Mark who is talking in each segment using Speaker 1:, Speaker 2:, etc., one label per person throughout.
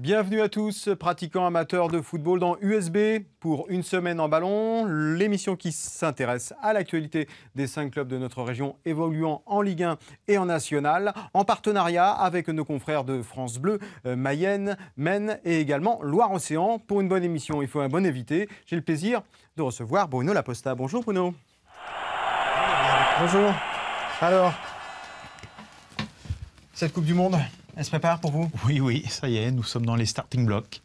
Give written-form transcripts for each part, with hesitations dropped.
Speaker 1: Bienvenue à tous, pratiquants amateurs de football dans USB pour une semaine en ballon, l'émission qui s'intéresse à l'actualité des 5 clubs de notre région évoluant en Ligue 1 et en National, en partenariat avec nos confrères de France Bleu, Mayenne, Maine et également Loire-Océan. Pour une bonne émission, il faut un bon invité. J'ai le plaisir de recevoir Bruno Laposta. Bonjour Bruno. Bonjour. Alors, cette Coupe du Monde, elle se prépare pour vous?
Speaker 2: Oui, ça y est, nous sommes dans les starting blocks,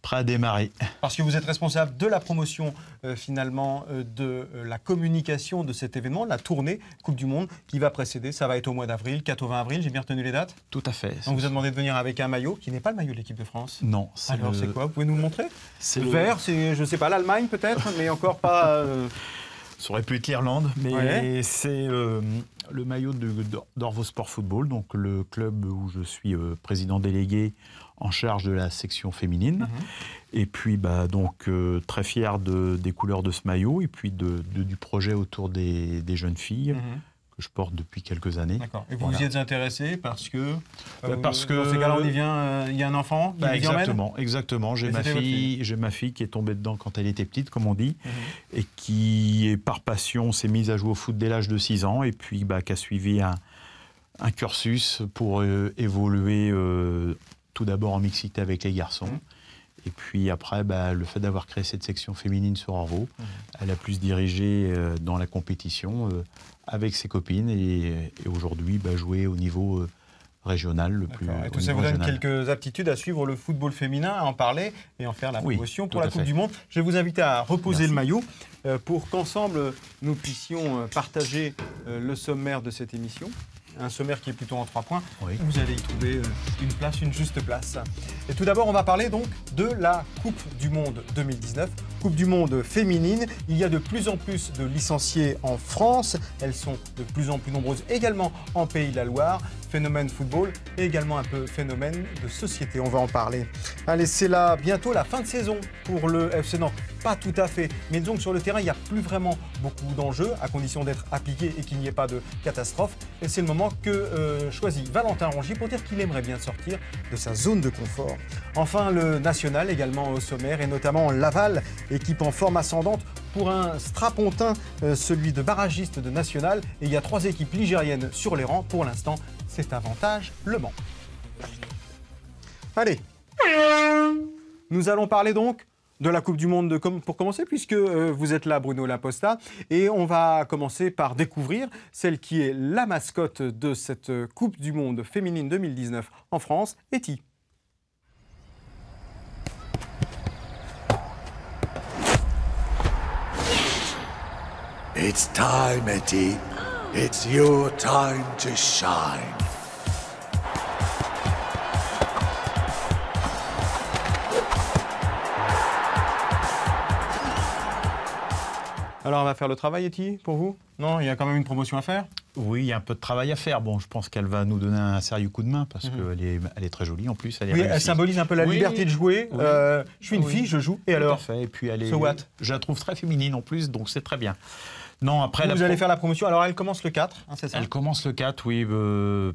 Speaker 2: prêts à démarrer.
Speaker 1: Parce que vous êtes responsable de la promotion, de la communication de cet événement, la tournée Coupe du Monde, qui va précéder. Ça va être au mois d'avril, 4 au 20 avril, j'ai bien retenu les dates?
Speaker 2: Tout à fait.
Speaker 1: On vous a demandé de venir avec un maillot, qui n'est pas le maillot de l'équipe de France.
Speaker 2: Non.
Speaker 1: Alors c'est quoi? Vous pouvez nous le montrer?
Speaker 2: C'est
Speaker 1: le vert, c'est, je ne sais pas, l'Allemagne peut-être, mais encore pas...
Speaker 2: Ça aurait pu être l'Irlande, mais ouais. C'est le maillot d'Orvo Sport Football, donc le club où je suis président délégué en charge de la section féminine. Et puis donc très fier des couleurs de ce maillot et puis du projet autour des jeunes filles. Que je porte depuis quelques années. D'accord.
Speaker 1: Et vous vous y êtes intéressé parce que dans ces cas-là, on y vient, il y a un enfant qui
Speaker 2: exactement. J'ai ma fille qui est tombée dedans quand elle était petite, comme on dit, et qui, par passion, s'est mise à jouer au foot dès l'âge de 6 ans, et puis qui a suivi un cursus pour évoluer tout d'abord en mixité avec les garçons. Et puis après, le fait d'avoir créé cette section féminine sur Orvo, elle a pu se diriger dans la compétition avec ses copines et aujourd'hui jouer au niveau régional le plus.
Speaker 1: Et tout ça vous donne quelques aptitudes à suivre le football féminin, à en parler et en faire la promotion pour la Coupe du Monde. Je vais vous inviter à reposer le maillot pour qu'ensemble nous puissions partager le sommaire de cette émission. Un sommaire qui est plutôt en 3 points. Oui. Vous allez y trouver une juste place. Et tout d'abord, on va parler donc de la Coupe du Monde 2019, Coupe du Monde féminine. Il y a de plus en plus de licenciés en France. Elles sont de plus en plus nombreuses également en Pays de la Loire. Phénomène football et également un peu phénomène de société. On va en parler. Allez, c'est là bientôt la fin de saison pour le FC Nantes. Pas tout à fait, mais disons que sur le terrain, il n'y a plus vraiment beaucoup d'enjeux, à condition d'être appliqués et qu'il n'y ait pas de catastrophe. Et c'est le moment que choisit Valentin Rongier pour dire qu'il aimerait bien sortir de sa zone de confort. Enfin, le national également au sommaire, et notamment Laval, équipe en forme ascendante pour un strapontin, celui de barragiste de national. Et il y a 3 équipes ligériennes sur les rangs. Pour l'instant, c'est avantage Le Mans. Allez, nous allons parler donc de la Coupe du Monde pour commencer, puisque vous êtes là, Bruno Laposta, et on va commencer par découvrir celle qui est la mascotte de cette Coupe du Monde féminine 2019 en France, Etty.
Speaker 3: It's time, Etty. It's your time to shine.
Speaker 1: Alors, on va faire le travail, Etty, pour vous? Non, il y a quand même une promotion à faire?
Speaker 2: Oui, il y a un peu de travail à faire. Bon, je pense qu'elle va nous donner un sérieux coup de main parce qu'elle est très jolie en plus.
Speaker 1: Elle symbolise un peu la liberté de jouer. Oui. Je suis une fille, je joue. Et alors?
Speaker 2: Tout à fait. Et puis
Speaker 1: je
Speaker 2: la trouve très féminine en plus, donc c'est très bien. Non, après,
Speaker 1: vous allez faire la promotion. Alors, elle commence le 4, c'est ça?
Speaker 2: Elle commence le 4, oui,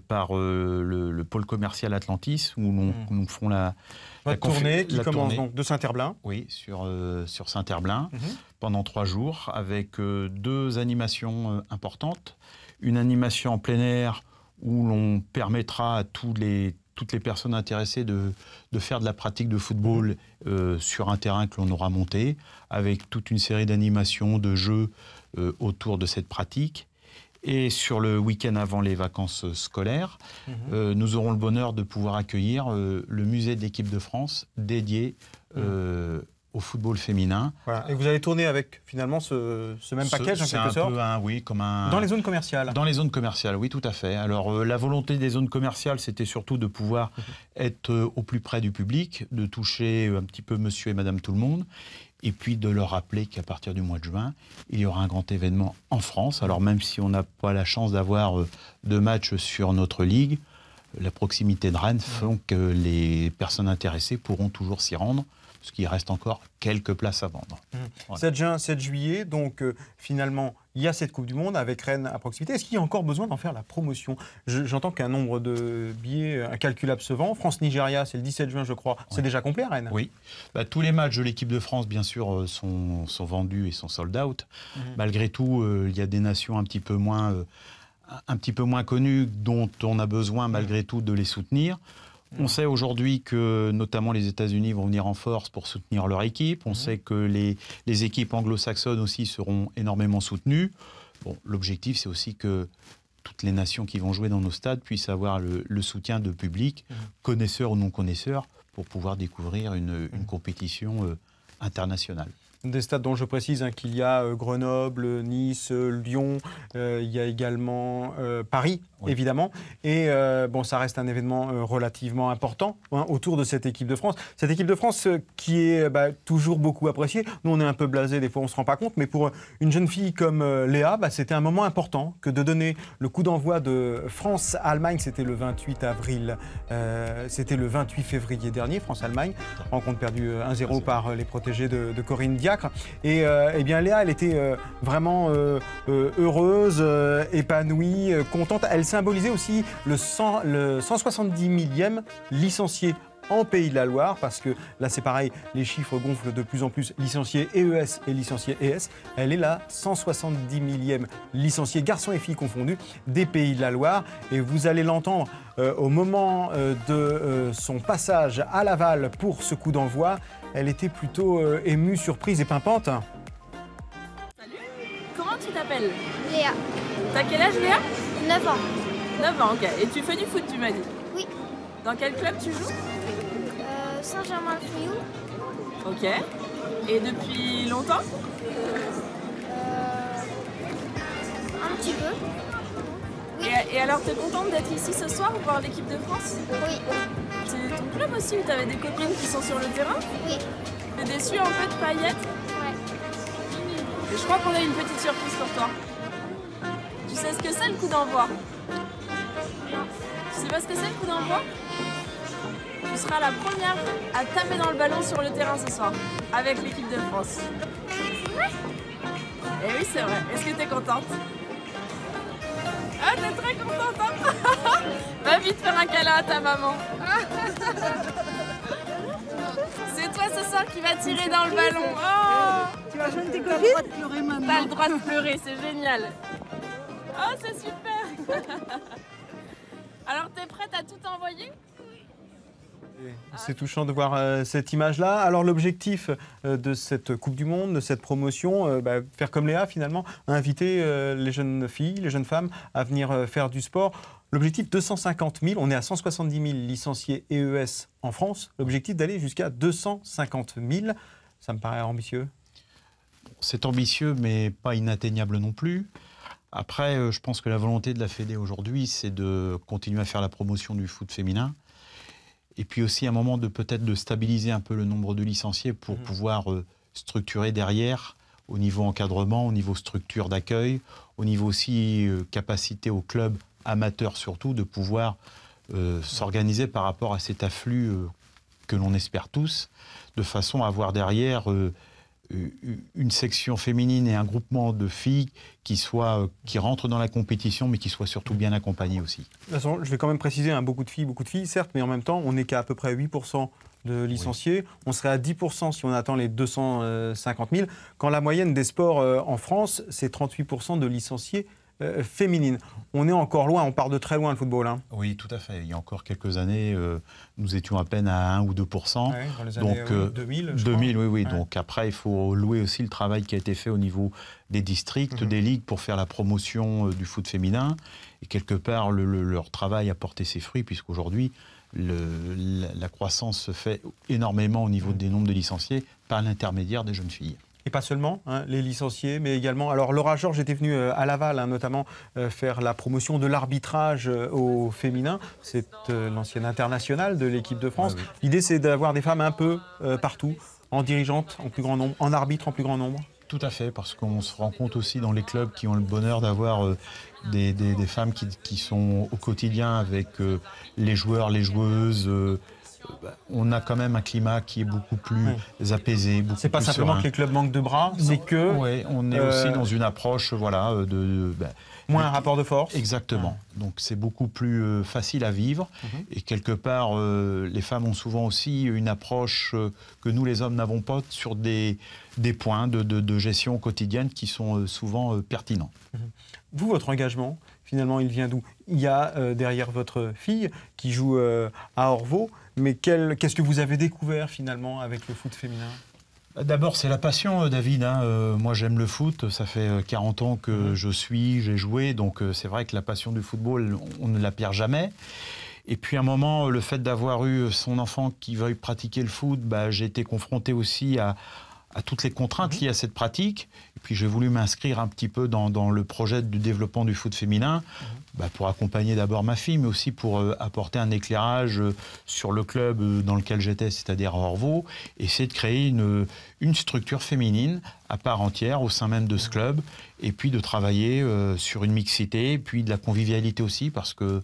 Speaker 2: par le pôle commercial Atlantis, où nous font la
Speaker 1: tournée qui commence donc de Saint-Herblain.
Speaker 2: Oui, sur Saint-Herblain, pendant 3 jours, avec 2 animations importantes. Une animation en plein air, où l'on permettra à toutes les personnes intéressées de faire de la pratique de football sur un terrain que l'on aura monté, avec toute une série d'animations, de jeux autour de cette pratique. Et sur le week-end avant les vacances scolaires, nous aurons le bonheur de pouvoir accueillir le musée de l'équipe de France dédié au football féminin.
Speaker 1: Voilà. Et vous allez tourner avec finalement ce même package en quelque sorte? Dans les zones commerciales?
Speaker 2: Dans les zones commerciales, oui, tout à fait. Alors la volonté des zones commerciales, c'était surtout de pouvoir être au plus près du public, de toucher un petit peu monsieur et madame tout le monde, et puis de leur rappeler qu'à partir du mois de juin, il y aura un grand événement en France. Alors même si on n'a pas la chance d'avoir de matchs sur notre ligue, la proximité de Rennes font que les personnes intéressées pourront toujours s'y rendre, parce qu'il reste encore quelques places à vendre.
Speaker 1: Voilà. 7 juin, 7 juillet, donc finalement, il y a cette Coupe du Monde avec Rennes à proximité. Est-ce qu'il y a encore besoin d'en faire la promotion? J'entends qu'un nombre de billets incalculable se vend. France-Nigeria, c'est le 17 juin, je crois. C'est déjà complet à Rennes?
Speaker 2: Oui. Tous les matchs de l'équipe de France, bien sûr, sont vendus et sont sold out. Malgré tout, il y a des nations un petit peu moins connues dont on a besoin, malgré tout, de les soutenir. On sait aujourd'hui que notamment les États-Unis vont venir en force pour soutenir leur équipe. On sait que les équipes anglo-saxonnes aussi seront énormément soutenues. Bon, l'objectif, c'est aussi que toutes les nations qui vont jouer dans nos stades puissent avoir le soutien de public, connaisseurs ou non connaisseurs, pour pouvoir découvrir une compétition internationale.
Speaker 1: Des stades dont je précise qu'il y a Grenoble, Nice, Lyon, il y a également Paris, évidemment. Et bon, ça reste un événement relativement important autour de cette équipe de France. Cette équipe de France qui est toujours beaucoup appréciée. Nous, on est un peu blasés, des fois, on ne se rend pas compte. Mais pour une jeune fille comme Léa, c'était un moment important que de donner le coup d'envoi de France-Allemagne. C'était le 28 avril. C'était le 28 février dernier, France-Allemagne. Rencontre perdue 1-0 par les protégés de Corinne Diacre. Et bien Léa, elle était vraiment heureuse, épanouie, contente. Elle symbolisait aussi le 170 millième licencié en Pays de la Loire, parce que là c'est pareil, les chiffres gonflent de plus en plus, licenciés EES et licenciés ES. Elle est la 170 millième licenciée, garçons et filles confondus, des Pays de la Loire. Et vous allez l'entendre au moment de son passage à Laval pour ce coup d'envoi. Elle était plutôt émue, surprise et pimpante.
Speaker 4: Salut, comment tu t'appelles?
Speaker 5: Léa.
Speaker 4: T'as quel âge, Léa?
Speaker 5: 9 ans.
Speaker 4: 9 ans, ok. Et tu fais du foot, tu m'as dit?
Speaker 5: Oui.
Speaker 4: Dans quel club tu joues?
Speaker 5: Saint-Germain-le-Fouillou.
Speaker 4: Ok. Et depuis longtemps?
Speaker 5: Un petit peu.
Speaker 4: Oui. Et alors, t'es contente d'être ici ce soir pour voir l'équipe de France?
Speaker 5: Oui.
Speaker 4: C'est ton club aussi, où t'avais des copines qui sont sur le terrain?
Speaker 5: Oui.
Speaker 4: T'es déçue un peu de pas y être?
Speaker 5: Ouais.
Speaker 4: Et je crois qu'on a une petite surprise pour toi. Tu sais ce que c'est le coup d'envoi? Tu sais pas ce que c'est le coup d'envoi? Tu seras la première à taper dans le ballon sur le terrain ce soir, avec l'équipe de France.
Speaker 5: C'est vrai?
Speaker 4: Eh oui, c'est vrai. Est-ce que t'es contente? Ah, t'es très contente, hein? Va vite faire un câlin à ta maman. C'est toi ce soir qui va tirer dans le ballon. Oh,
Speaker 6: tu vas joindre tes copines? T'as le droit de pleurer maintenant.
Speaker 4: T'as le droit de pleurer, c'est génial. Oh, c'est super. Alors, t'es prête à tout envoyer?
Speaker 1: C'est touchant de voir cette image-là. Alors l'objectif de cette Coupe du Monde, de cette promotion, faire comme Léa finalement, inviter les jeunes filles, les jeunes femmes à venir faire du sport. L'objectif 250 000, on est à 170 000 licenciés EES en France. L'objectif d'aller jusqu'à 250 000, ça me paraît ambitieux.
Speaker 2: C'est ambitieux mais pas inatteignable non plus. Après, je pense que la volonté de la Fédé aujourd'hui, c'est de continuer à faire la promotion du foot féminin. Et puis aussi à un moment de peut-être de stabiliser un peu le nombre de licenciés pour pouvoir structurer derrière au niveau encadrement, au niveau structure d'accueil, au niveau aussi capacité au club amateur surtout de pouvoir s'organiser par rapport à cet afflux que l'on espère tous, de façon à avoir derrière une section féminine et un groupement de filles qui rentrent dans la compétition, mais qui soient surtout bien accompagnées aussi. De
Speaker 1: toute façon, je vais quand même préciser, beaucoup de filles, certes, mais en même temps, on n'est qu'à peu près 8% de licenciés. Oui. On serait à 10% si on attend les 250 000, quand la moyenne des sports en France, c'est 38% de licenciés féminines. On est encore loin, on part de très loin le football. Hein.
Speaker 2: Oui, tout à fait. Il y a encore quelques années, nous étions à peine à 1 ou 2%.
Speaker 1: Ouais, dans les années 2000, je
Speaker 2: 2000,
Speaker 1: crois.
Speaker 2: Oui.
Speaker 1: Ouais.
Speaker 2: Donc après, il faut louer aussi le travail qui a été fait au niveau des districts, des ligues, pour faire la promotion du foot féminin. Et quelque part, leur travail a porté ses fruits, puisqu'aujourd'hui, la croissance se fait énormément au niveau des nombres de licenciés par l'intermédiaire des jeunes filles.
Speaker 1: Et pas seulement, les licenciés, mais également... Alors Laura Georges était venue à Laval, notamment faire la promotion de l'arbitrage au féminin. C'est l'ancienne internationale de l'équipe de France.
Speaker 2: Oui.
Speaker 1: L'idée, c'est d'avoir des femmes un peu partout, en dirigeante en plus grand nombre, en arbitre en plus grand nombre.
Speaker 2: Tout à fait, parce qu'on se rend compte aussi dans les clubs qui ont le bonheur d'avoir des femmes qui sont au quotidien avec les joueurs, les joueuses. On a quand même un climat qui est beaucoup plus apaisé.
Speaker 1: C'est pas simplement
Speaker 2: serein.
Speaker 1: que les clubs manquent de bras, c'est que...
Speaker 2: Oui, on est aussi dans une approche
Speaker 1: moins un rapport de force.
Speaker 2: Exactement. Donc c'est beaucoup plus facile à vivre. Et quelque part, les femmes ont souvent aussi une approche que nous, les hommes, n'avons pas sur des points de gestion quotidienne qui sont souvent pertinents.
Speaker 1: Vous, votre engagement, finalement, il vient d'où? Il y a derrière votre fille qui joue à Orvault, mais qu'est-ce que vous avez découvert finalement avec le foot féminin?
Speaker 2: D'abord, c'est la passion, David. Moi, j'aime le foot. Ça fait 40 ans que j'ai joué. Donc, c'est vrai que la passion du football, on ne la perd jamais. Et puis, à un moment, le fait d'avoir eu son enfant qui veuille pratiquer le foot, j'ai été confronté aussi à toutes les contraintes liées à cette pratique. Et puis, j'ai voulu m'inscrire un petit peu dans le projet du développement du foot féminin, pour accompagner d'abord ma fille, mais aussi pour apporter un éclairage sur le club dans lequel j'étais, c'est-à-dire à Orvault, et essayer de créer une structure féminine à part entière au sein même de ce club, et puis de travailler sur une mixité, et puis de la convivialité aussi, parce que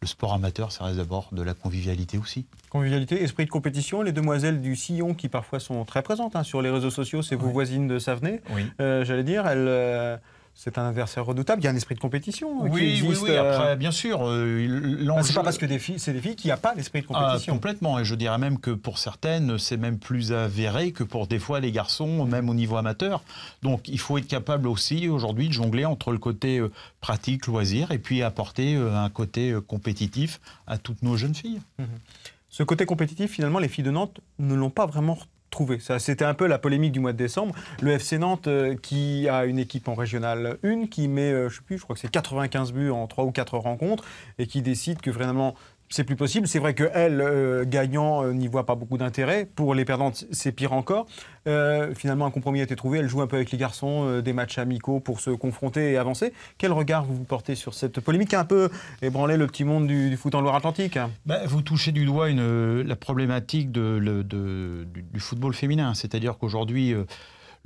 Speaker 2: le sport amateur, ça reste d'abord de la convivialité aussi.
Speaker 1: Convivialité, esprit de compétition, les demoiselles du Sillon qui parfois sont très présentes sur les réseaux sociaux, c'est vos voisines de Savenay.
Speaker 2: Oui.
Speaker 1: J'allais dire, c'est un adversaire redoutable, il y a un esprit de compétition qui existe.
Speaker 2: Oui, après, bien sûr.
Speaker 1: C'est pas parce que c'est des filles qu'il n'y a pas d'esprit de compétition.
Speaker 2: Complètement, et je dirais même que pour certaines, c'est même plus avéré que pour des fois les garçons, même au niveau amateur. Donc il faut être capable aussi aujourd'hui de jongler entre le côté pratique, loisir, et puis apporter un côté compétitif à toutes nos jeunes filles.
Speaker 1: Ce côté compétitif, finalement, les filles de Nantes ne l'ont pas vraiment retrouvé. C'était un peu la polémique du mois de décembre. Le FC Nantes qui a une équipe en régionale 1 qui met, je crois que c'est 95 buts en 3 ou 4 rencontres et qui décide que vraiment c'est plus possible. C'est vrai qu'elle, gagnant, n'y voit pas beaucoup d'intérêt. Pour les perdantes, c'est pire encore. Finalement, un compromis a été trouvé. Elle joue un peu avec les garçons, des matchs amicaux pour se confronter et avancer. Quel regard vous portez sur cette polémique qui a un peu ébranlé le petit monde du foot en Loire-Atlantique?
Speaker 2: Vous touchez du doigt la problématique du football féminin. C'est-à-dire qu'aujourd'hui,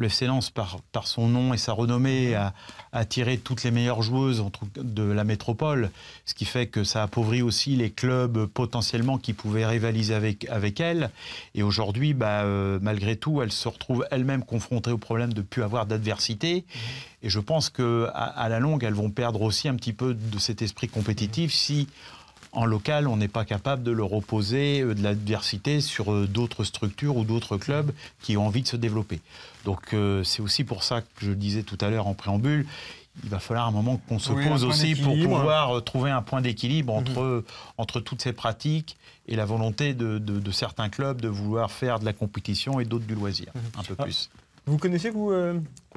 Speaker 2: le FC Lens, par son nom et sa renommée, a attiré toutes les meilleures joueuses de la métropole, ce qui fait que ça appauvrit aussi les clubs potentiellement qui pouvaient rivaliser avec elle. Et aujourd'hui, malgré tout, elle se retrouve elle-même confrontée au problème de ne plus avoir d'adversité. Et je pense qu'à la longue, elles vont perdre aussi un petit peu de cet esprit compétitif si, en local, on n'est pas capable de leur opposer de l'adversité sur d'autres structures ou d'autres clubs qui ont envie de se développer. Donc c'est aussi pour ça que je disais tout à l'heure en préambule, il va falloir un moment qu'on se pose aussi pour pouvoir trouver un point d'équilibre entre toutes ces pratiques et la volonté de certains clubs de vouloir faire de la compétition et d'autres du loisir, un peu plus.
Speaker 1: Vous connaissez, vous,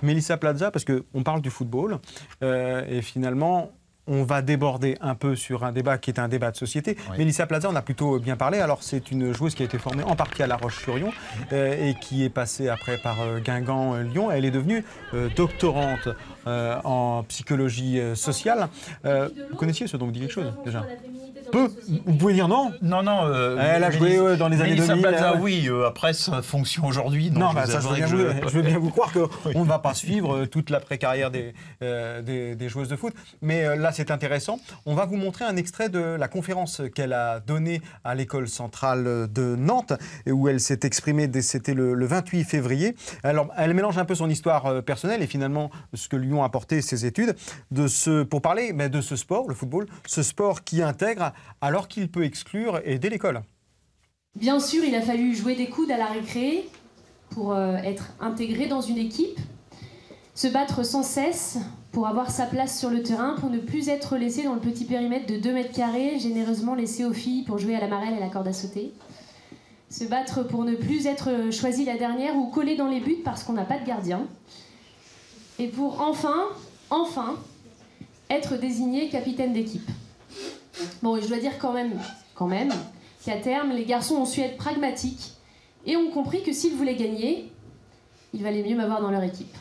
Speaker 1: Mélissa Plaza, parce qu'on parle du football, et finalement, on va déborder un peu sur un débat qui est un débat de société. Oui. Mélissa Plaza, on a plutôt bien parlé. Alors, c'est une joueuse qui a été formée en partie à La Roche-sur-Yon et qui est passée après par Guingamp-Lyon. Elle est devenue doctorante en psychologie sociale. Vous connaissiez ce dont vous dit quelque chose, déjà? Peu. Vous pouvez dire non?
Speaker 2: Non.
Speaker 1: Elle a joué dans les années 2000.
Speaker 2: Plaza, oui. Après, sa fonction aujourd'hui...
Speaker 1: Non, ça, je veux bien vous croire qu'on ne va pas suivre toute la carrière des joueuses de foot. Mais là, c'est intéressant. On va vous montrer un extrait de la conférence qu'elle a donnée à l'école centrale de Nantes, où elle s'est exprimée, c'était le 28 février. Alors, elle mélange un peu son histoire personnelle et finalement ce que lui ont apporté ses études pour parler de ce sport, le football, ce sport qui intègre alors qu'il peut exclure et aider l'école.
Speaker 7: Bien sûr, il a fallu jouer des coudes à la récré pour être intégré dans une équipe, se battre sans cesse pour avoir sa place sur le terrain, pour ne plus être laissé dans le petit périmètre de 2 mètres carrés, généreusement laissé aux filles pour jouer à la marelle et à la corde à sauter. Se battre pour ne plus être choisi la dernière ou collé dans les buts parce qu'on n'a pas de gardien. Et pour enfin, être désigné capitaine d'équipe. Bon, et je dois dire quand même qu'à terme, les garçons ont su être pragmatiques et ont compris que s'ils voulaient gagner, il valait mieux m'avoir dans leur équipe.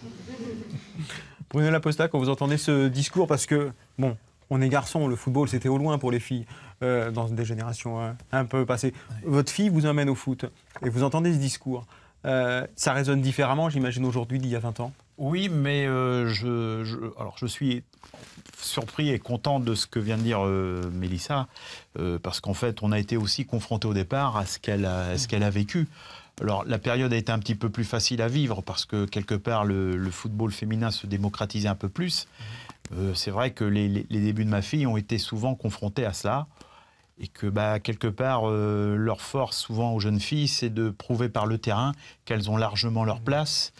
Speaker 1: Bruno Laposta, quand vous entendez ce discours, parce que, bon, on est garçons, le football, c'était au loin pour les filles, dans des générations un peu passées. Votre fille vous emmène au foot et vous entendez ce discours. Ça résonne différemment, j'imagine, aujourd'hui d'il y a 20 ans?
Speaker 2: Oui, mais alors je suis surpris et content de ce que vient de dire Mélissa, parce qu'en fait, on a été aussi confronté au départ à ce qu'elle a vécu. Alors, la période a été un petit peu plus facile à vivre, parce que, quelque part, le football féminin se démocratisait un peu plus. C'est vrai que les débuts de ma fille ont été souvent confrontés à cela, et que, quelque part, leur force, souvent aux jeunes filles, c'est de prouver par le terrain qu'elles ont largement leur place,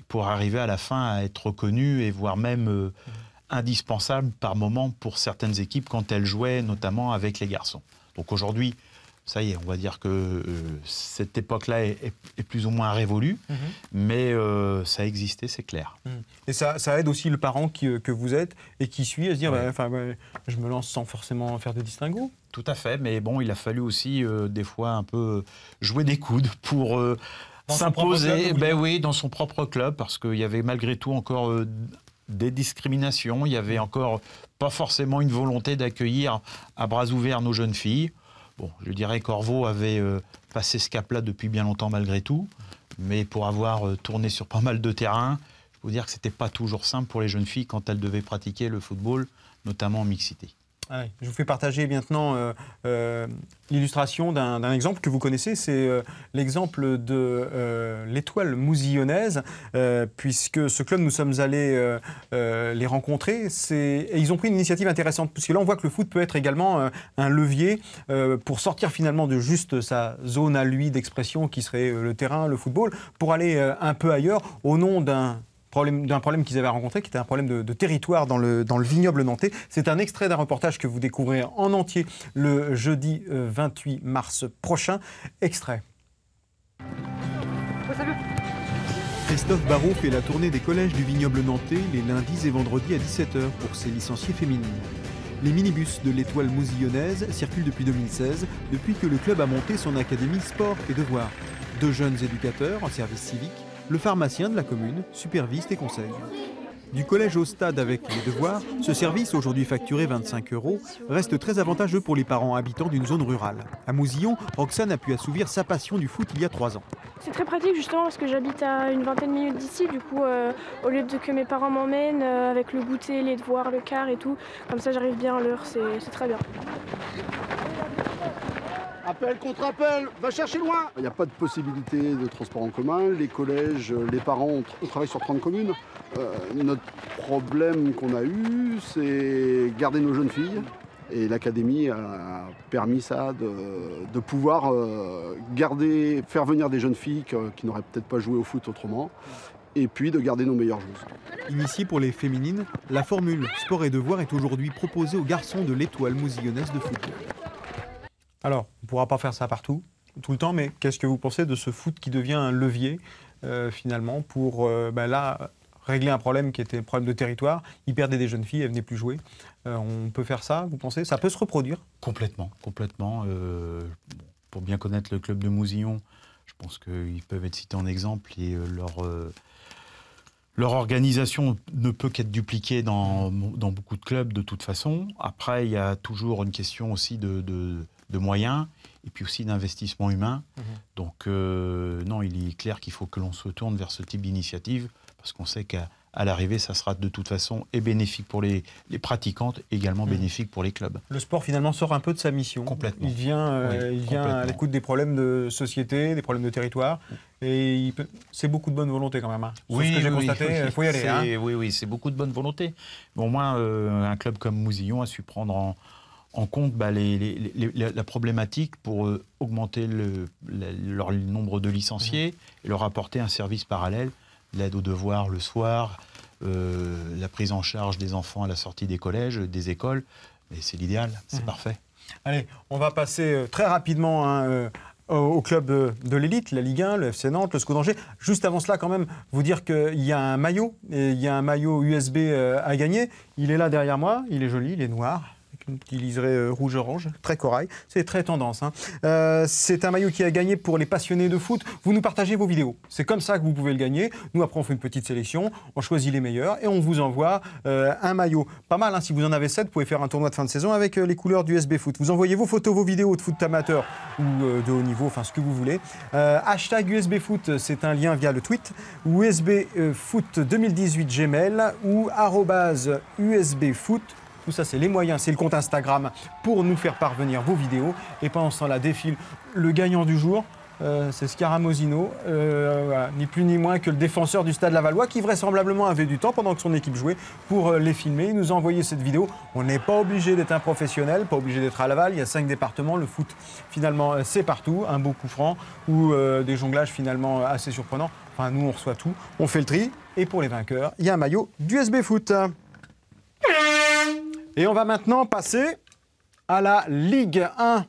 Speaker 2: pour arriver à la fin à être reconnues, et voire même indispensables par moment pour certaines équipes quand elles jouaient, notamment avec les garçons. Donc aujourd'hui, ça y est, on va dire que cette époque-là est plus ou moins révolue, mais ça a existé, c'est clair.
Speaker 1: Et ça aide aussi le parent que vous êtes et qui suit à se dire je me lance sans forcément faire de distinguo.
Speaker 2: Tout à fait, mais bon, il a fallu aussi des fois un peu jouer des coudes pour s'imposer dans son propre club, parce qu'il y avait malgré tout encore des discriminations, il y avait encore pas forcément une volonté d'accueillir à bras ouverts nos jeunes filles. Bon, je dirais qu'Orvault avait passé ce cap-là depuis bien longtemps malgré tout, mais pour avoir tourné sur pas mal de terrains, je peux vous dire que c'était pas toujours simple pour les jeunes filles quand elles devaient pratiquer le football, notamment en mixité.
Speaker 1: Je vous fais partager maintenant l'illustration d'un exemple que vous connaissez, c'est l'exemple de l'Étoile Mousillonnaise, puisque ce club, nous sommes allés les rencontrer, et ils ont pris une initiative intéressante, parce que là on voit que le foot peut être également un levier pour sortir finalement de juste sa zone à lui d'expression qui serait le terrain, le football, pour aller un peu ailleurs au nom d'un problème qu'ils avaient rencontré, qui était un problème de territoire dans le vignoble nantais. C'est un extrait d'un reportage que vous découvrirez en entier le jeudi 28 mars prochain. Extrait. Christophe Barrault fait la tournée des collèges du vignoble nantais les lundis et vendredis à 17h pour ses licenciés féminines. Les minibus de l'Étoile Mousillonnaise circulent depuis 2016, depuis que le club a monté son académie Sport et Devoirs. 2 jeunes éducateurs en service civique, le pharmacien de la commune supervise et conseille. Du collège au stade avec les devoirs, ce service, aujourd'hui facturé 25 €, reste très avantageux pour les parents habitants d'une zone rurale. À Mousillon, Roxane a pu assouvir sa passion du foot il y a 3 ans.
Speaker 8: C'est très pratique justement parce que j'habite à une vingtaine de minutes d'ici, du coup au lieu de que mes parents m'emmènent avec le goûter, les devoirs, le car et tout, comme ça j'arrive bien à l'heure, c'est très bien.
Speaker 9: Appel contre appel, va chercher loin. Il n'y a pas de possibilité de transport en commun. Les collèges, les parents, on travaille sur 30 communes. Notre problème qu'on a eu, c'est garder nos jeunes filles. Et l'académie a permis ça, de pouvoir faire venir des jeunes filles qui n'auraient peut-être pas joué au foot autrement. Et puis de garder nos meilleures joueuses.
Speaker 1: Initiée pour les féminines, la formule sport et devoir est aujourd'hui proposée aux garçons de l'Étoile Mousillonnaise de football. Alors, on ne pourra pas faire ça partout, tout le temps, mais qu'est-ce que vous pensez de ce foot qui devient un levier, finalement, pour là, régler un problème qui était un problème de territoire? Ils perdaient des jeunes filles, elles ne venaient plus jouer. On peut faire ça, vous pensez? Ça peut se reproduire?
Speaker 2: Complètement. Pour bien connaître le club de Mousillon, je pense qu'ils peuvent être cités en exemple, et leur organisation ne peut qu'être dupliquée dans beaucoup de clubs de toute façon. Après, il y a toujours une question aussi de moyens et puis aussi d'investissement humain. Donc non, il est clair qu'il faut que l'on se tourne vers ce type d'initiative, parce qu'on sait qu'à l'arrivée, ça sera de toute façon et bénéfique pour les pratiquantes, et également bénéfique pour les clubs.
Speaker 1: Le sport finalement sort un peu de sa mission.
Speaker 2: Complètement.
Speaker 1: Il vient à l'écoute des problèmes de société, des problèmes de territoire. Et c'est beaucoup de bonne volonté quand même. Hein.
Speaker 2: Oui,
Speaker 1: ce que j'ai constaté, il faut y aller.
Speaker 2: Oui, c'est beaucoup de bonne volonté. Mais au moins, un club comme Mousillon a su prendre en compte la problématique pour augmenter leur nombre de licenciés et leur apporter un service parallèle, l'aide aux devoirs le soir, la prise en charge des enfants à la sortie des collèges, des écoles. Et c'est l'idéal, c'est parfait. Allez,
Speaker 1: on va passer très rapidement au club de l'élite, la Ligue 1, le FC Nantes, le SCO d'Angers. Juste avant cela, quand même, vous dire qu'il y a un maillot, USB à gagner. Il est là derrière moi, il est joli, il est noir, avec un petit liseré rouge-orange, très corail, c'est très tendance. Hein. C'est un maillot qui a gagné pour les passionnés de foot. Vous nous partagez vos vidéos, c'est comme ça que vous pouvez le gagner. Nous après on fait une petite sélection, on choisit les meilleurs et on vous envoie un maillot. Pas mal, hein, si vous en avez 7, vous pouvez faire un tournoi de fin de saison avec les couleurs du USB Foot. Vous envoyez vos photos, vos vidéos de foot amateur ou de haut niveau, enfin ce que vous voulez. Hashtag USB Foot, c'est un lien via le tweet, ou USB Foot 2018 Gmail ou @USB Foot. Tout ça, c'est les moyens, c'est le compte Instagram pour nous faire parvenir vos vidéos. Et pendant ce temps-là, défile le gagnant du jour. C'est Scaramosino, ni plus ni moins que le défenseur du Stade Lavallois qui vraisemblablement avait du temps pendant que son équipe jouait pour les filmer. Il nous a envoyé cette vidéo. On n'est pas obligé d'être un professionnel, pas obligé d'être à Laval. Il y a 5 départements. Le foot, finalement, c'est partout. Un beau coup franc ou des jonglages finalement assez surprenants. Enfin, nous, on reçoit tout. On fait le tri. Et pour les vainqueurs, il y a un maillot du USB Foot. Et on va maintenant passer à la Ligue 1.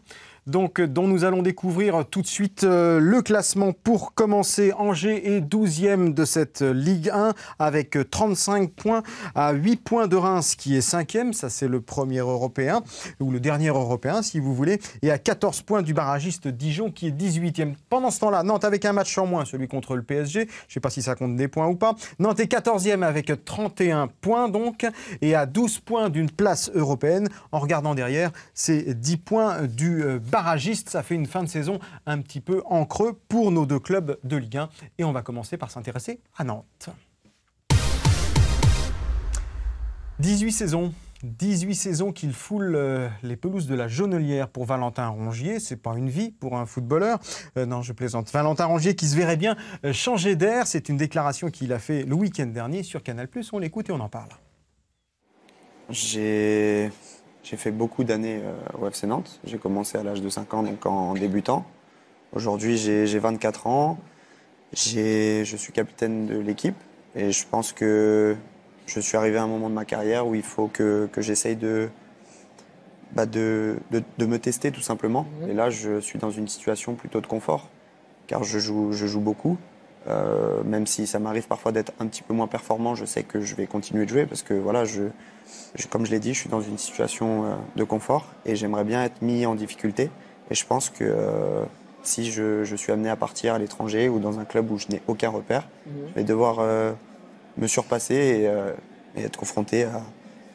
Speaker 1: Donc, dont nous allons découvrir tout de suite le classement. Pour commencer, Angers est 12e de cette Ligue 1 avec 35 points à 8 points de Reims qui est 5e. Ça, c'est le premier européen, ou le dernier européen si vous voulez. Et à 14 points du barragiste Dijon qui est 18e. Pendant ce temps-là, Nantes avec un match en moins, celui contre le PSG. Je ne sais pas si ça compte des points ou pas. Nantes est 14e avec 31 points donc. Et à 12 points d'une place européenne. En regardant derrière, c'est 10 points du barragiste. Ça fait une fin de saison un petit peu en creux pour nos deux clubs de Ligue 1. Et on va commencer par s'intéresser à Nantes. 18 saisons qu'il foule les pelouses de la Jonelière pour Valentin Rongier. C'est pas une vie pour un footballeur. Non, je plaisante. Valentin Rongier qui se verrait bien changer d'air. C'est une déclaration qu'il a fait le week-end dernier sur Canal+. On l'écoute et on en parle.
Speaker 10: J'ai fait beaucoup d'années au FC Nantes. J'ai commencé à l'âge de 5 ans, donc en débutant. Aujourd'hui, j'ai 24 ans. Je suis capitaine de l'équipe et je pense que je suis arrivé à un moment de ma carrière où il faut que j'essaye de me tester tout simplement. Et là, je suis dans une situation plutôt de confort, car je joue beaucoup. Même si ça m'arrive parfois d'être un petit peu moins performant, je sais que je vais continuer de jouer parce que voilà, comme je l'ai dit, je suis dans une situation de confort et j'aimerais bien être mis en difficulté. Et je pense que si je suis amené à partir à l'étranger ou dans un club où je n'ai aucun repère, je vais devoir me surpasser et être confronté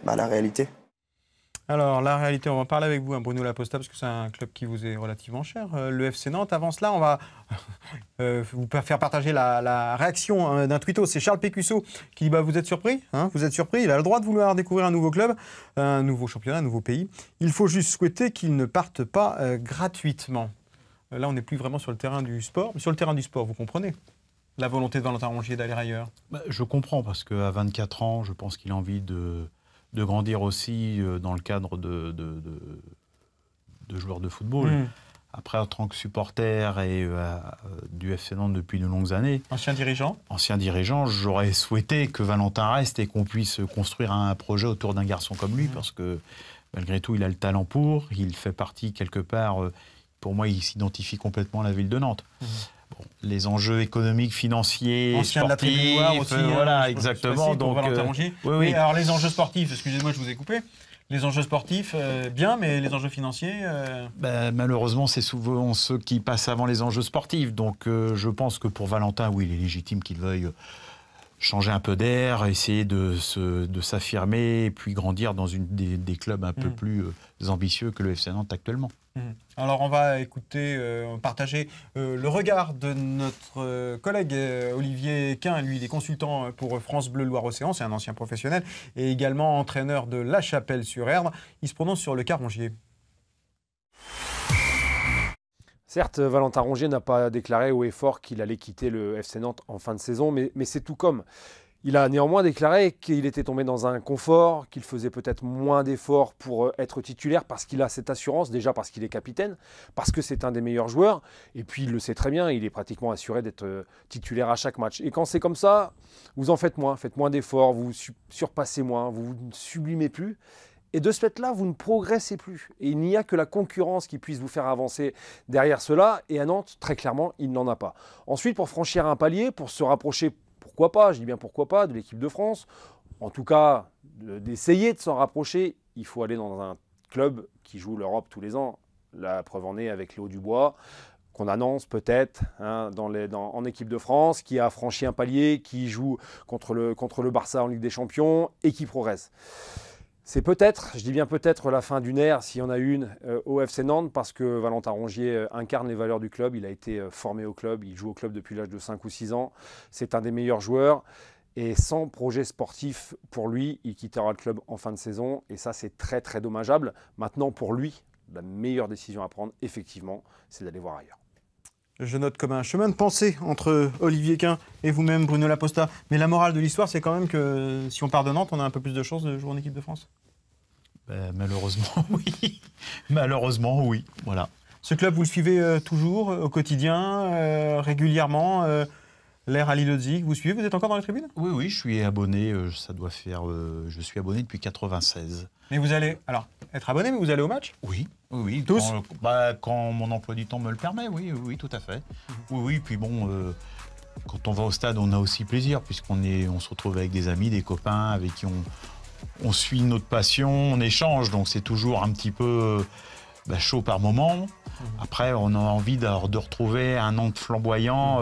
Speaker 10: à la réalité.
Speaker 1: Alors, la réalité, on va parler avec vous, Bruno Laposta, parce que c'est un club qui vous est relativement cher, le FC Nantes. Avant cela, on va vous faire partager la réaction d'un tweeto. C'est Charles Pécusso qui dit vous êtes surpris, hein, vous êtes surpris. Il a le droit de vouloir découvrir un nouveau club, un nouveau championnat, un nouveau pays. Il faut juste souhaiter qu'il ne parte pas gratuitement. Là, on n'est plus vraiment sur le terrain du sport. Mais sur le terrain du sport, vous comprenez la volonté de Valentin Rongier d'aller ailleurs?
Speaker 2: Je comprends, parce qu'à 24 ans, je pense qu'il a envie de grandir aussi dans le cadre de joueurs de football. Après, en tant que supporter et du FC Nantes depuis de longues années.
Speaker 1: Ancien dirigeant,
Speaker 2: j'aurais souhaité que Valentin reste et qu'on puisse construire un projet autour d'un garçon comme lui, parce que malgré tout, il a le talent pour, il fait partie quelque part, pour moi, il s'identifie complètement à la ville de Nantes. Bon, les enjeux économiques, financiers,
Speaker 1: ancien
Speaker 2: sportifs,
Speaker 1: de la Tribune Noire aussi,
Speaker 2: voilà, exactement.
Speaker 1: Donc, Valentin Rongier. Oui. Alors les enjeux sportifs, excusez-moi, je vous ai coupé. Les enjeux sportifs, bien, mais les enjeux financiers
Speaker 2: malheureusement, c'est souvent ceux qui passent avant les enjeux sportifs. Donc je pense que pour Valentin, oui, il est légitime qu'il veuille changer un peu d'air, essayer de s'affirmer et puis grandir dans des clubs un peu plus ambitieux que le FC Nantes actuellement.
Speaker 1: Alors on va écouter, partager le regard de notre collègue Olivier Quin. Lui, il est consultant pour France Bleu Loire-Océan, c'est un ancien professionnel et également entraîneur de La Chapelle-sur-Erdre. Il se prononce sur le cas Rongier.
Speaker 11: Certes, Valentin Rongier n'a pas déclaré haut et fort qu'il allait quitter le FC Nantes en fin de saison, mais c'est tout comme. Il a néanmoins déclaré qu'il était tombé dans un confort, qu'il faisait peut-être moins d'efforts pour être titulaire parce qu'il a cette assurance, déjà parce qu'il est capitaine, parce que c'est un des meilleurs joueurs, et puis il le sait très bien, il est pratiquement assuré d'être titulaire à chaque match. Et quand c'est comme ça, vous en faites moins d'efforts, vous surpassez moins, vous ne sublimez plus. Et de ce fait-là, vous ne progressez plus. Et il n'y a que la concurrence qui puisse vous faire avancer derrière cela. Et à Nantes, très clairement, il n'en a pas. Ensuite, pour franchir un palier, pour se rapprocher, pourquoi pas, je dis bien pourquoi pas, de l'équipe de France, en tout cas, d'essayer de s'en rapprocher, il faut aller dans un clubs qui jouent l'Europe tous les ans. La preuve en est avec Léo Dubois, qu'on annonce peut-être en équipe de France, qui a franchi un palier, qui joue contre le Barça en Ligue des Champions et qui progresse. C'est peut-être, je dis bien peut-être, la fin d'une ère, s'il y en a une, au FC Nantes, parce que Valentin Rongier incarne les valeurs du club. Il a été formé au club, il joue au club depuis l'âge de 5 ou 6 ans. C'est un des meilleurs joueurs. Et sans projet sportif pour lui, il quittera le club en fin de saison. Et ça, c'est très, très dommageable. Maintenant, pour lui, la meilleure décision à prendre, effectivement, c'est d'aller voir ailleurs.
Speaker 1: Je note comme un chemin de pensée entre Olivier Quin et vous-même, Bruno Laposta. Mais la morale de l'histoire, c'est quand même que si on part de Nantes, on a un peu plus de chances de jouer en équipe de France.
Speaker 2: Malheureusement, oui. Malheureusement, oui. Voilà.
Speaker 1: Ce club, vous le suivez toujours, au quotidien, régulièrement L'air Ali Lodzik, vous suivez? Vous êtes encore dans les tribunes?
Speaker 2: Oui, je suis abonné. Ça doit faire. Je suis abonné depuis 96.
Speaker 1: Mais vous allez être abonné, mais vous allez au match?
Speaker 2: Oui.
Speaker 1: Tous?
Speaker 2: Quand mon emploi du temps me le permet, oui, tout à fait. Oui, puis bon, quand on va au stade, on a aussi plaisir, puisqu'on se retrouve avec des amis, des copains, avec qui on suit notre passion, on échange, donc c'est toujours un petit peu chaud par moment. Après, on a envie de retrouver un Nantes flamboyant.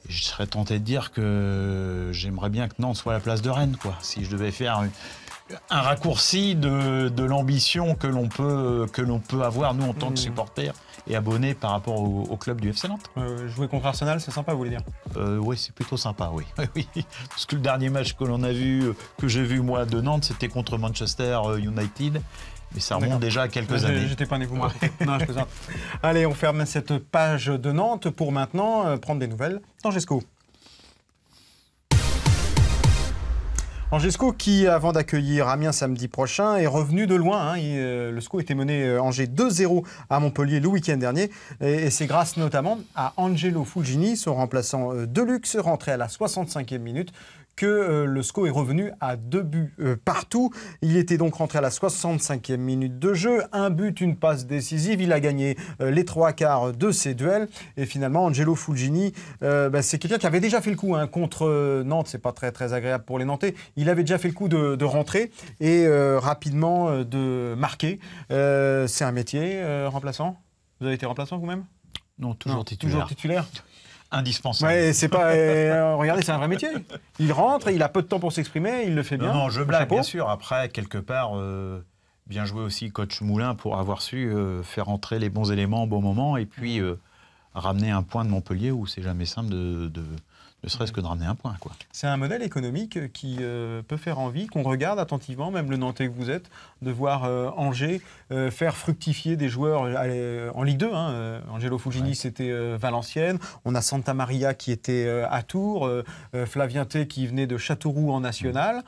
Speaker 2: Je serais tenté de dire que j'aimerais bien que Nantes soit à la place de Rennes, quoi. Si je devais faire un raccourci de l'ambition que l'on peut avoir, nous, en tant que supporters et abonnés par rapport au club du FC Nantes.
Speaker 1: Jouer contre Arsenal, c'est sympa, vous voulez dire?
Speaker 2: Oui, c'est plutôt sympa, oui. Parce que le dernier match que j'ai vu, moi, de Nantes, c'était contre Manchester United. Mais ça remonte déjà à quelques années.
Speaker 1: J'étais pas né, vous moi. Non, je plaisante. Allez, on ferme cette page de Nantes pour maintenant prendre des nouvelles d'Angesco. Angesco qui, avant d'accueillir Amiens samedi prochain, est revenu de loin. Le SCO était mené Angers 2-0 à Montpellier le week-end dernier. Et c'est grâce notamment à Angelo Fulgini, son remplaçant de luxe, rentré à la 65e minute, que le SCO est revenu à 2 buts partout. Il était donc rentré à la 65e minute de jeu. Un but, une passe décisive. Il a gagné les 3/4 de ses duels. Et finalement, Angelo Fulgini, c'est quelqu'un qui avait déjà fait le coup contre Nantes. C'est pas très, très agréable pour les Nantais. Il avait déjà fait le coup de rentrer et rapidement de marquer. C'est un métier, remplaçant. Vous avez été remplaçant vous-même?
Speaker 2: Non, toujours titulaire.
Speaker 1: Toujours titulaire.
Speaker 2: Indispensable.
Speaker 1: Ouais, c'est pas. Regardez, c'est un vrai métier. Il rentre, il a peu de temps pour s'exprimer, il le fait bien.
Speaker 2: Non, je blague, bien sûr. Après, quelque part, bien joué aussi coach Moulin pour avoir su faire entrer les bons éléments au bon moment et puis ramener un point de Montpellier où c'est jamais simple ne serait-ce que de ramener un point, quoi.
Speaker 1: C'est un modèle économique qui peut faire envie, qu'on regarde attentivement, même le Nantais que vous êtes, de voir Angers faire fructifier des joueurs en Ligue 2. Angelo Fulgini, c'était Valenciennes. On a Santa Maria qui était à Tours, Flavien T qui venait de Châteauroux en National.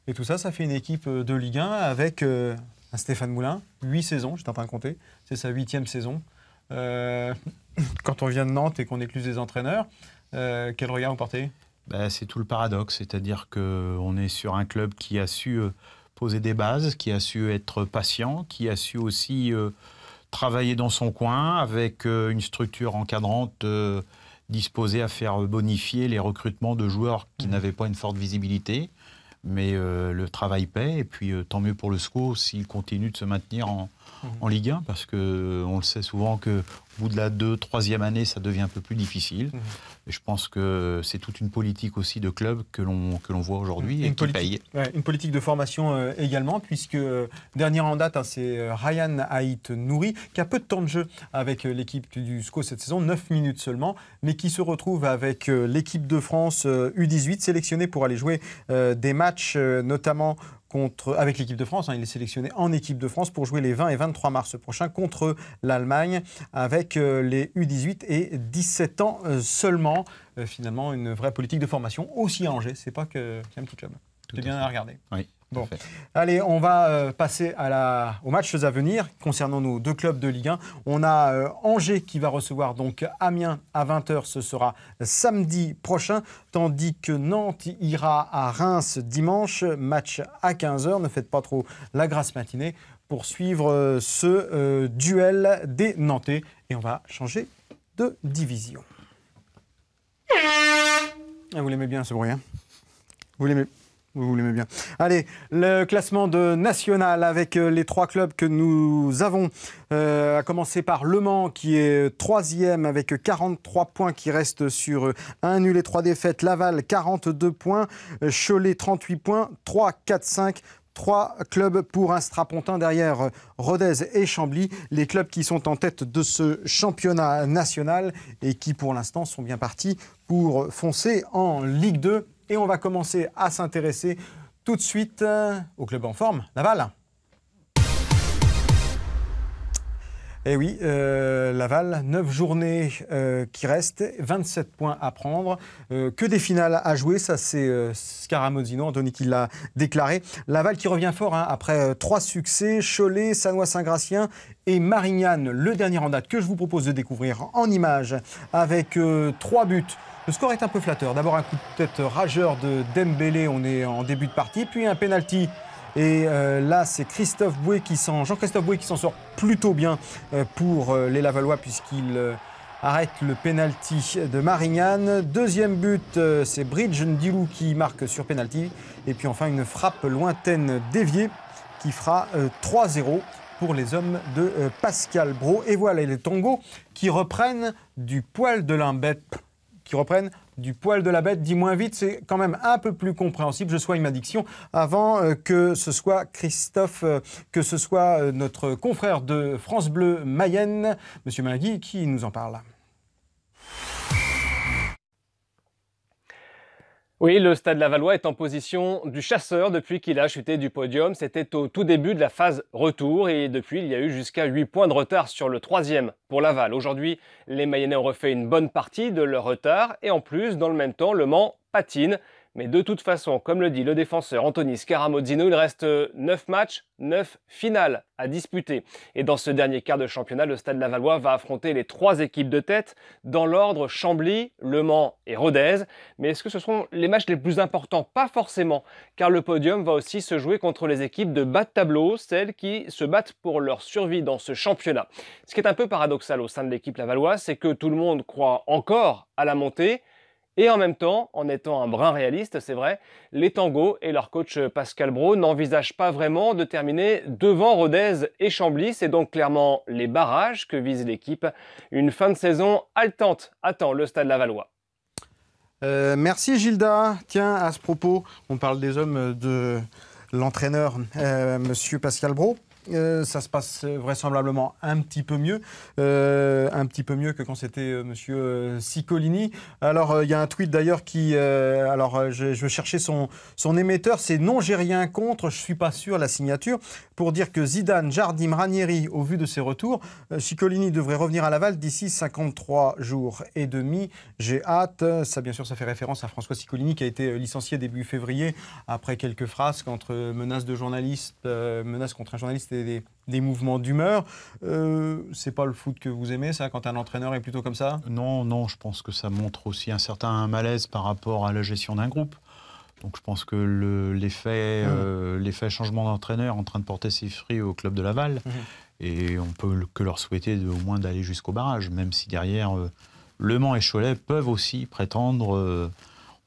Speaker 1: Et tout ça, ça fait une équipe de Ligue 1 avec un Stéphane Moulin, 8 saisons, j'étais en train de compter, c'est sa 8e saison. Quand on vient de Nantes et qu'on écluse des entraîneurs, quel regard vous portez?
Speaker 2: C'est tout le paradoxe, c'est-à-dire qu'on est sur un club qui a su poser des bases, qui a su être patient, qui a su aussi travailler dans son coin avec une structure encadrante disposée à faire bonifier les recrutements de joueurs qui n'avaient pas une forte visibilité. Mais le travail paie, et puis tant mieux pour le SCO s'il continue de se maintenir en Ligue 1, parce qu'on le sait souvent qu'au bout de la 2e, 3e année, ça devient un peu plus difficile. Et je pense que c'est toute une politique aussi de club que l'on voit aujourd'hui et qui paye.
Speaker 1: Une politique de formation également, puisque dernier en date, c'est Ryan Haït Nouri, qui a peu de temps de jeu avec l'équipe du SCO cette saison, 9 minutes seulement, mais qui se retrouve avec l'équipe de France U18, sélectionnée pour aller jouer des matchs, notamment avec l'équipe de France. Il est sélectionné en équipe de France pour jouer les 20 et 23 mars prochains contre l'Allemagne avec les U18 et 17 ans seulement. Finalement, une vraie politique de formation aussi à Angers. C'est pas qu'un petit club. C'est bien à regarder.
Speaker 2: Oui.
Speaker 1: Bon. Allez, on va passer aux matchs à venir concernant nos 2 clubs de Ligue 1. On a Angers qui va recevoir donc Amiens à 20h, ce sera samedi prochain, tandis que Nantes ira à Reims dimanche, match à 15h. Ne faites pas trop la grasse matinée pour suivre ce duel des Nantais. Et on va changer de division. Vous l'aimez bien ce bruit, hein? Vous l'aimez? Vous l'aimez bien. Allez, le classement de National avec les 3 clubs que nous avons. À commencer par Le Mans qui est 3e avec 43 points qui reste sur 1 nul et 3 défaites. Laval 42 points. Cholet 38 points. 3, 4, 5. 3 clubs pour un strapontin derrière Rodez et Chambly, les clubs qui sont en tête de ce championnat national et qui pour l'instant sont bien partis pour foncer en Ligue 2. Et on va commencer à s'intéresser tout de suite au club en forme, Laval. Eh oui, Laval, 9 journées qui restent, 27 points à prendre, que des finales à jouer, ça c'est Scaramozzino, Anthony qui l'a déclaré. Laval qui revient fort après 3 succès, Cholet, Sannois-Saint-Gratien et Marignane, le dernier en date que je vous propose de découvrir en images avec 3 buts. Le score est un peu flatteur. D'abord un coup de tête rageur de Dembélé, on est en début de partie, puis un penalty. Et là, c'est Jean-Christophe Boué qui s'en sort plutôt bien pour les Lavallois puisqu'il arrête le penalty de Marignane. Deuxième but, c'est Bridge Ndilou qui marque sur penalty. Et puis enfin, une frappe lointaine déviée qui fera 3-0 pour les hommes de Pascal Brault. Et voilà les Tongos qui reprennent du poil de la bête. Dis moins vite, c'est quand même un peu plus compréhensible. Je soigne ma diction avant que ce soit Christophe, que ce soit notre confrère de France Bleu Mayenne, Monsieur Malagui, qui nous en parle.
Speaker 12: Oui, le Stade Lavallois est en position du chasseur depuis qu'il a chuté du podium. C'était au tout début de la phase retour et depuis, il y a eu jusqu'à 8 points de retard sur le 3e pour Laval. Aujourd'hui, les Mayennais ont refait une bonne partie de leur retard et en plus, dans le même temps, Le Mans patine. Mais de toute façon, comme le dit le défenseur Anthony Scaramozzino, il reste 9 matchs, 9 finales à disputer. Et dans ce dernier quart de championnat, le Stade Lavallois va affronter les 3 équipes de tête dans l'ordre Chambly, Le Mans et Rodez. Mais est-ce que ce seront les matchs les plus importants? Pas forcément, car le podium va aussi se jouer contre les équipes de bas de tableau, celles qui se battent pour leur survie dans ce championnat. Ce qui est un peu paradoxal au sein de l'équipe lavalloise, c'est que tout le monde croit encore à la montée. Et en même temps, en étant un brin réaliste, c'est vrai, les Tangos et leur coach Pascal Brault n'envisagent pas vraiment de terminer devant Rodez et Chambly. C'est donc clairement les barrages que vise l'équipe. Une fin de saison haletante attend le Stade Lavallois.
Speaker 1: Merci Gilda. Tiens, à ce propos, on parle des hommes de l'entraîneur, Monsieur Pascal Brault. Ça se passe vraisemblablement un petit peu mieux que quand c'était Monsieur Ciccolini. Alors il y a un tweet d'ailleurs qui, je vais chercher son émetteur, c'est non j'ai rien contre, je suis pas sûr la signature, pour dire que Zidane, Jardim, Ranieri, au vu de ses retours, Ciccolini devrait revenir à Laval d'ici 53 jours et demi. J'ai hâte. Ça bien sûr ça fait référence à François Ciccolini qui a été licencié début février après quelques frasques entre menaces contre un journaliste et des mouvements d'humeur. C'est pas le foot que vous aimez, ça, quand un entraîneur est plutôt comme ça?
Speaker 2: Non, je pense que ça montre aussi un certain malaise par rapport à la gestion d'un groupe. Donc je pense que l'effet changement d'entraîneur est en train de porter ses fruits au club de Laval. Et on peut que leur souhaiter au moins d'aller jusqu'au barrage, même si derrière Le Mans et Cholet peuvent aussi prétendre.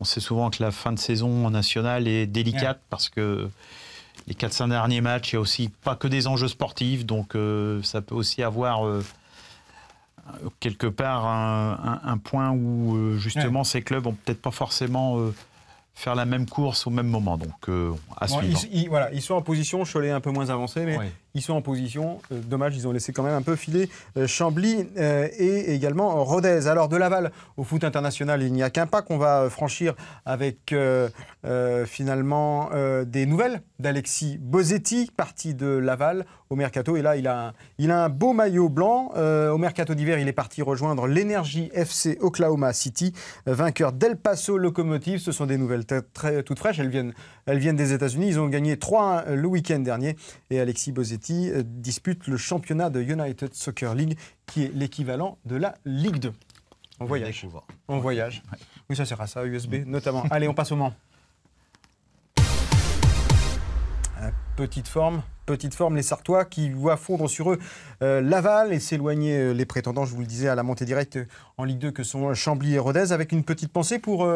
Speaker 2: On sait souvent que la fin de saison nationale est délicate parce que les 4-5 derniers matchs, il n'y a aussi pas que des enjeux sportifs, donc ça peut aussi avoir quelque part un point où justement ces clubs vont peut-être pas forcément faire la même course au même moment, donc à suivre.
Speaker 1: Ils sont en position, Cholet un peu moins avancé, mais ils sont en position. Dommage, ils ont laissé quand même un peu filer Chambly et également Rodez. Alors de Laval au foot international, il n'y a qu'un pas qu'on va franchir avec finalement des nouvelles d'Alexis Bosetti, parti de Laval au Mercato. Et là, il a un beau maillot blanc. Au Mercato d'hiver, il est parti rejoindre l'Energy FC Oklahoma City, vainqueur d'El Paso Locomotive. Ce sont des nouvelles toutes fraîches. Elles viennent des États-Unis. Ils ont gagné 3-1 le week-end dernier. Et Alexis Bosetti dispute le championnat de United Soccer League, qui est l'équivalent de la Ligue 2. On voyage. On voyage. Ouais. Oui, ça sert à ça, USB notamment. Allez, on passe au Mans. Petite forme, les Sartois qui voient fondre sur eux Laval et s'éloigner les prétendants, je vous le disais, à la montée directe en Ligue 2 que sont Chambly et Rodez, avec une petite pensée pour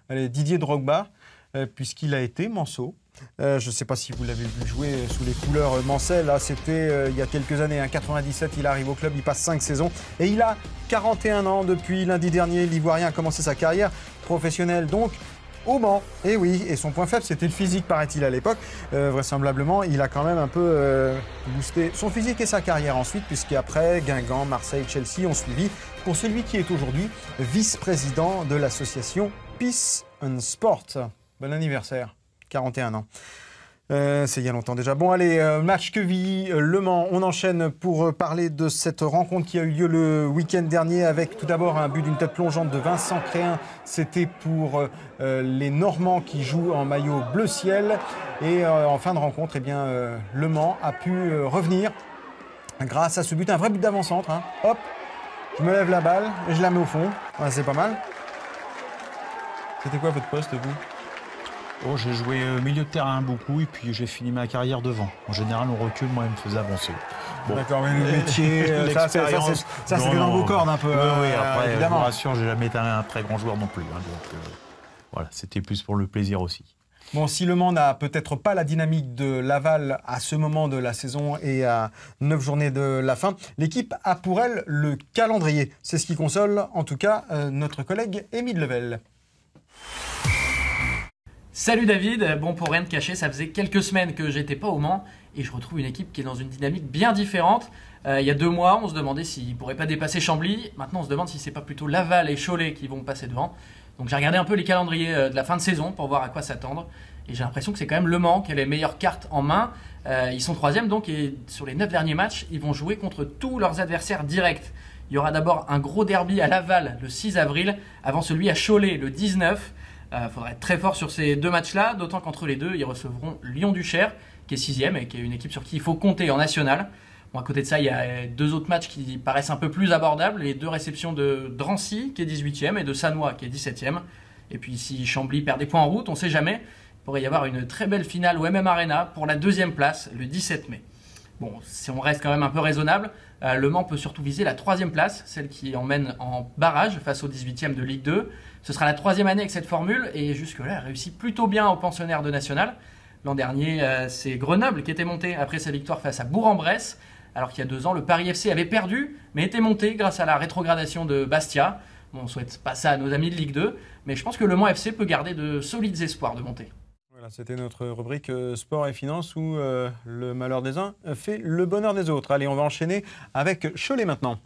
Speaker 1: Didier Drogba. puisqu'il a été Manceau. Je ne sais pas si vous l'avez vu jouer sous les couleurs mancelles. Là, c'était il y a quelques années, en 97, il arrive au club, il passe 5 saisons et il a 41 ans depuis lundi dernier. L'Ivoirien a commencé sa carrière professionnelle donc au Mans. Et oui, et son point faible, c'était le physique, paraît-il, à l'époque. Vraisemblablement, il a quand même un peu boosté son physique et sa carrière ensuite, puisqu'après, Guingamp, Marseille, Chelsea ont suivi pour celui qui est aujourd'hui vice-président de l'association Peace and Sport. Bon anniversaire. 41 ans. C'est il y a longtemps déjà. Bon, allez, match Quevilly, Le Mans. On enchaîne pour parler de cette rencontre qui a eu lieu le week-end dernier avec tout d'abord un but d'une tête plongeante de Vincent Créin. C'était pour les Normands qui jouent en maillot bleu ciel. Et en fin de rencontre, eh bien, Le Mans a pu revenir grâce à ce but, un vrai but d'avant-centre. Hein. Hop, je me lève la balle et je la mets au fond. Ouais, c'est pas mal. C'était quoi votre poste, vous ?
Speaker 2: Oh, j'ai joué milieu de terrain beaucoup et puis j'ai fini ma carrière devant. En général, on recule, moi, il me faisait avancer.
Speaker 1: Bon. D'accord, mais le métier, l'expérience, ça c'est dans vos cordes un peu.
Speaker 2: Oui, après, évidemment. Je vous rassure, j'ai jamais été un très grand joueur non plus. Hein, donc voilà, c'était plus pour le plaisir aussi.
Speaker 1: Bon, si Le Mans n'a peut-être pas la dynamique de Laval à ce moment de la saison et à 9 journées de la fin, l'équipe a pour elle le calendrier. C'est ce qui console, en tout cas, notre collègue Émile Level.
Speaker 13: Salut David, bon pour rien te cacher, ça faisait quelques semaines que j'étais pas au Mans et je retrouve une équipe qui est dans une dynamique bien différente. Il y a 2 mois, on se demandait s'ils ne pourraient pas dépasser Chambly. Maintenant, on se demande si c'est pas plutôt Laval et Cholet qui vont passer devant. Donc j'ai regardé un peu les calendriers de la fin de saison pour voir à quoi s'attendre. Et j'ai l'impression que c'est quand même Le Mans qui a les meilleures cartes en main. Ils sont 3e donc et sur les 9 derniers matchs, ils vont jouer contre tous leurs adversaires directs. Il y aura d'abord un gros derby à Laval le 6 avril, avant celui à Cholet le 19. Faudra être très fort sur ces 2 matchs-là, d'autant qu'entre les deux, ils recevront Lyon-Duchère, qui est 6e et qui est une équipe sur qui il faut compter en national. Bon, à côté de ça, il y a 2 autres matchs qui paraissent un peu plus abordables, les 2 réceptions de Drancy, qui est 18e, et de Sannois, qui est 17e. Et puis si Chambly perd des points en route, on ne sait jamais, il pourrait y avoir une très belle finale au MM Arena pour la 2e place, le 17 mai. Bon, si on reste quand même un peu raisonnable, Le Mans peut surtout viser la 3e place, celle qui emmène en barrage face au 18e de Ligue 2. Ce sera la 3e année avec cette formule et jusque-là, elle réussit plutôt bien aux pensionnaires de National. L'an dernier, c'est Grenoble qui était monté après sa victoire face à Bourg-en-Bresse, alors qu'il y a 2 ans, le Paris FC avait perdu, mais était monté grâce à la rétrogradation de Bastia. Bon, on ne souhaite pas ça à nos amis de Ligue 2, mais je pense que Le Mans FC peut garder de solides espoirs de monter.
Speaker 1: Voilà, c'était notre rubrique sport et finances où le malheur des uns fait le bonheur des autres. Allez, on va enchaîner avec Cholet maintenant.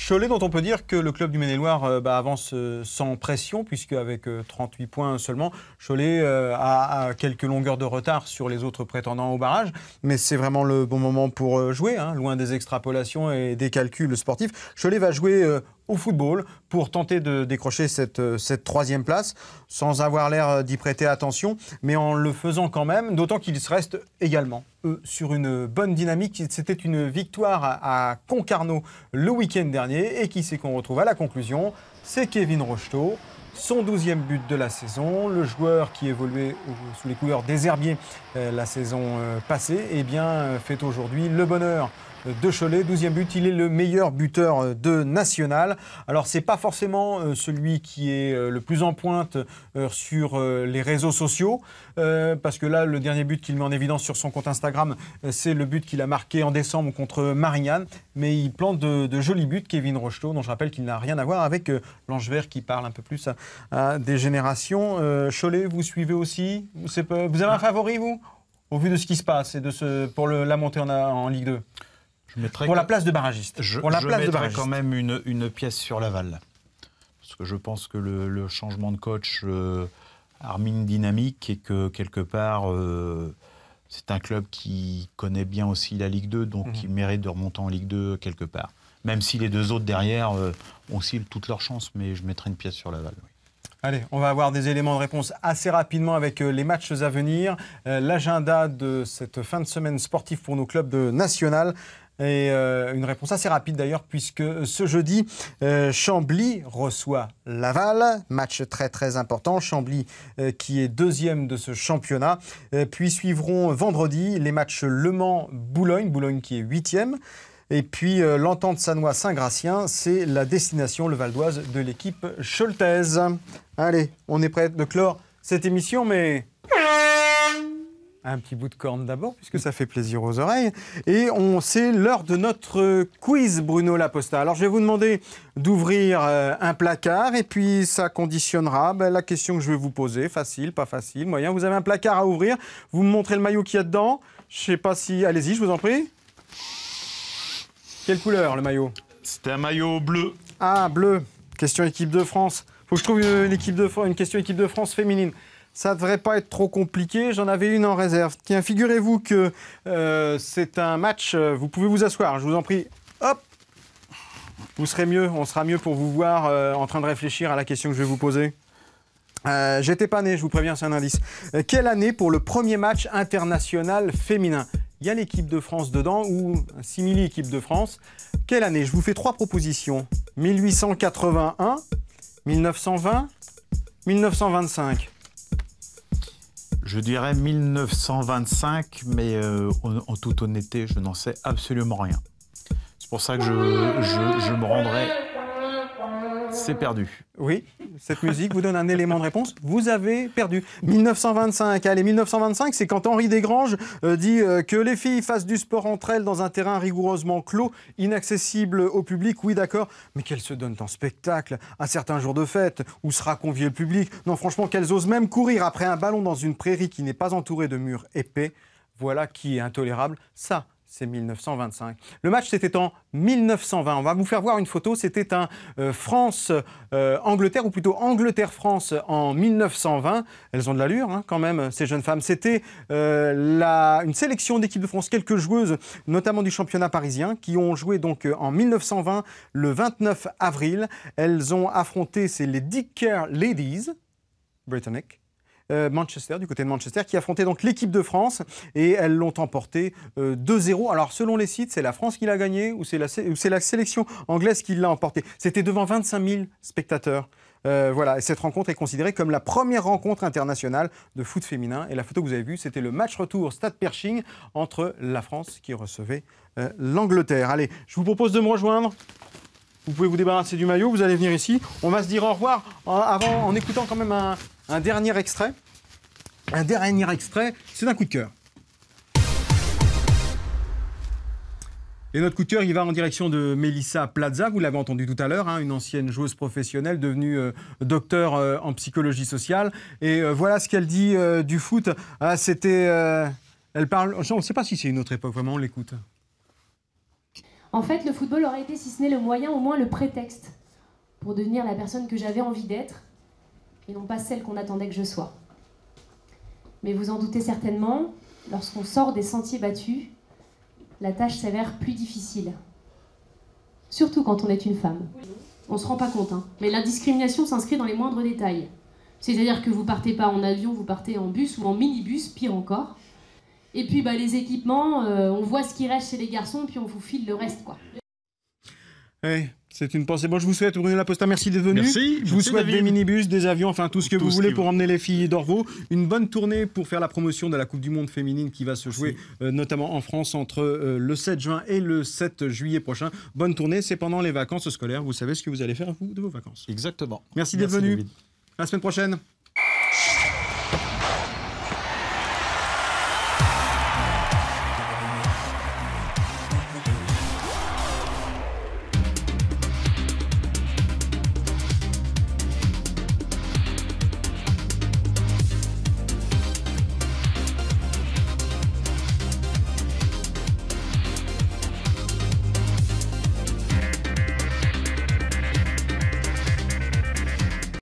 Speaker 1: Cholet, dont on peut dire que le club du Maine-et-Loire avance sans pression, puisque avec 38 points seulement, Cholet a quelques longueurs de retard sur les autres prétendants au barrage. Mais c'est vraiment le bon moment pour jouer, hein, loin des extrapolations et des calculs sportifs. Cholet va jouer au football pour tenter de décrocher cette 3e place, sans avoir l'air d'y prêter attention, mais en le faisant quand même, d'autant qu'ils restent également, eux, sur une bonne dynamique. C'était une victoire à Concarneau le week-end dernier, et qui c'est qu'on retrouve à la conclusion? C'est Kevin Rocheteau, son 12e but de la saison, le joueur qui évoluait sous les couleurs des Herbiers la saison passée, eh bien, fait aujourd'hui le bonheur de Cholet, 12e but, il est le meilleur buteur de National. Alors c'est pas forcément celui qui est le plus en pointe sur les réseaux sociaux, parce que là le dernier but qu'il met en évidence sur son compte Instagram, c'est le but qu'il a marqué en décembre contre Marignane, mais il plante de jolis buts, Kevin Rocheteau, dont je rappelle qu'il n'a rien à voir avec l'Ange Vert qui parle un peu plus à des générations. Cholet, vous suivez aussi? Vous avez un favori, vous, au vu de ce qui se passe et pour la montée en Ligue 2? Pour la place de barragiste.
Speaker 2: Je mettrais quand même une pièce sur Laval. Parce que je pense que le changement de coach a remis une dynamique et que quelque part, c'est un club qui connaît bien aussi la Ligue 2, donc qui mérite de remonter en Ligue 2 quelque part. Même si les 2 autres derrière ont aussi toutes leurs chances, mais je mettrais une pièce sur Laval. Oui.
Speaker 1: Allez, on va avoir des éléments de réponse assez rapidement avec les matchs à venir. L'agenda de cette fin de semaine sportive pour nos clubs de National. Et une réponse assez rapide d'ailleurs, puisque ce jeudi, Chambly reçoit Laval. Match très très important. Chambly qui est 2e de ce championnat. Puis suivront vendredi les matchs Le Mans-Boulogne. Boulogne qui est 8e. Et puis l'Entente Sannois Saint-Gratien, c'est la destination, le Val d'Oise, de l'équipe choltaise. Allez, on est prêt de clore cette émission, mais un petit bout de corne d'abord, puisque ça fait plaisir aux oreilles. Et c'est l'heure de notre quiz, Bruno Laposta. Alors, je vais vous demander d'ouvrir un placard, et puis ça conditionnera la question que je vais vous poser. Facile, pas facile, moyen. Vous avez un placard à ouvrir. Vous me montrez le maillot qu'il y a dedans. Je sais pas si... Allez-y, je vous en prie. Quelle couleur, le maillot?
Speaker 2: C'était un maillot bleu.
Speaker 1: Ah, bleu. Question équipe de France. Faut que je trouve une question équipe de France féminine. Ça ne devrait pas être trop compliqué, j'en avais une en réserve. Tiens, figurez-vous que c'est un match, vous pouvez vous asseoir, je vous en prie. Hop, vous serez mieux, on sera mieux pour vous voir en train de réfléchir à la question que je vais vous poser. J'étais pas né, je vous préviens, c'est un indice. Quelle année pour le premier match international féminin? Il y a l'équipe de France dedans, ou un simili équipe de France. Quelle année? Je vous fais 3 propositions. 1881, 1920, 1925.
Speaker 2: Je dirais 1925, mais en toute honnêteté, je n'en sais absolument rien. C'est pour ça que je me rendrai... C'est perdu.
Speaker 1: Oui, cette musique vous donne un élément de réponse. Vous avez perdu. 1925. Allez, 1925, c'est quand Henri Desgranges dit que les filles fassent du sport entre elles dans un terrain rigoureusement clos, inaccessible au public. Oui, d'accord, mais qu'elles se donnent en spectacle à certains jours de fête où sera convié le public. Non, franchement, qu'elles osent même courir après un ballon dans une prairie qui n'est pas entourée de murs épais. Voilà qui est intolérable. Ça, c'est 1925. Le match, c'était en 1920. On va vous faire voir une photo. C'était un France-Angleterre, ou plutôt Angleterre-France en 1920. Elles ont de l'allure, hein, quand même, ces jeunes femmes. C'était une sélection d'équipe de France, quelques joueuses, notamment du championnat parisien, qui ont joué donc en 1920, le 29 avril. Elles ont affronté, c'est les Dicker Ladies, britanniques. Manchester, du côté de Manchester, qui affrontait donc l'équipe de France, et elles l'ont emporté 2-0. Alors selon les sites, c'est la France qui l'a gagné ou c'est la sélection anglaise qui l'a emporté. C'était devant 25 000 spectateurs. Voilà, et cette rencontre est considérée comme la première rencontre internationale de foot féminin. Et la photo que vous avez vue, c'était le match retour Stade Pershing entre la France qui recevait l'Angleterre. Allez, je vous propose de me rejoindre. Vous pouvez vous débarrasser du maillot, vous allez venir ici. On va se dire au revoir en écoutant quand même un dernier extrait. Un dernier extrait, c'est d'un coup de cœur. Et notre coup de cœur, il va en direction de Mélissa Plaza, vous l'avez entendu tout à l'heure, hein, une ancienne joueuse professionnelle devenue docteur en psychologie sociale. Et voilà ce qu'elle dit du foot. Ah, elle parle, on ne sait pas si c'est une autre époque, vraiment, on l'écoute.
Speaker 7: En fait, le football aurait été, si ce n'est le moyen, au moins le prétexte pour devenir la personne que j'avais envie d'être, et non pas celle qu'on attendait que je sois. Mais vous en doutez certainement, lorsqu'on sort des sentiers battus, la tâche s'avère plus difficile. Surtout quand on est une femme. On ne se rend pas compte, hein. Mais la discrimination s'inscrit dans les moindres détails. C'est-à-dire que vous partez pas en avion, vous partez en bus ou en minibus, pire encore. Et puis les équipements, on voit ce qui reste chez les garçons, puis on vous file le reste, quoi.
Speaker 1: Oui, c'est une pensée. Bon, je vous souhaite, Bruno Laposta, merci d'être venu.
Speaker 2: Merci.
Speaker 1: Je vous souhaite des minibus, des avions, enfin tout ce que vous voulez pour emmener les filles d'Orvaux. Une bonne tournée pour faire la promotion de la Coupe du Monde féminine qui va se jouer notamment en France entre le 7 juin et le 7 juillet prochain. Bonne tournée, c'est pendant les vacances scolaires. Vous savez ce que vous allez faire, vous, de vos vacances.
Speaker 2: Exactement.
Speaker 1: Merci d'être venu.
Speaker 2: David.
Speaker 1: À la semaine prochaine.